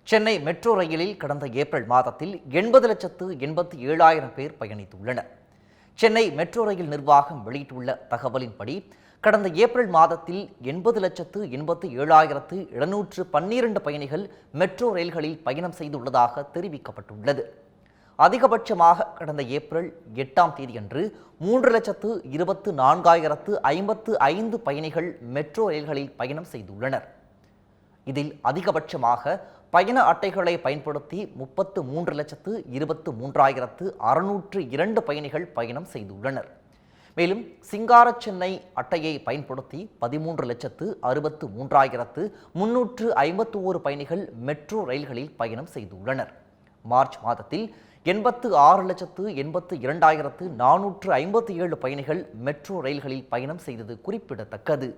Chennai metro ரயிலில் கடந்த April மாதத்தில் 80,87,000 பேர் பயணித்துள்ளனர். சென்னை மெட்ரோ ரயில் நிர்வாகம் வெளியிட்டுள்ள தகவலின்படி கடந்த ஏப்ரல் மாதத்தில் 80,87,712 பயணிகள் மெட்ரோ ரயில்களில் பயணம் செய்துள்ளதாக தெரிவிக்கப்பட்டுள்ளது. அதிகபட்சமாக கடந்த ஏப்ரல் 8ஆம் தேதியன்று 3,24,055 பயணிகள் மெட்ரோ ரயில்களில் பயணம் செய்துள்ளனர். இதில் அதிகபட்சமாக பயண அட்டைகளை பயன்படுத்தி 33,23,602 பயணிகள் பயணம் செய்துள்ளனர். மேலும் சிங்கார சென்னை அட்டையை பயன்படுத்தி 13,63,351 பயணிகள் மெட்ரோ ரயில்களில் பயணம் செய்துள்ளனர். மார்ச் மாதத்தில் 86,82,457 பயணிகள் மெட்ரோ ரயில்களில் பயணம் செய்தது குறிப்பிடத்தக்கது.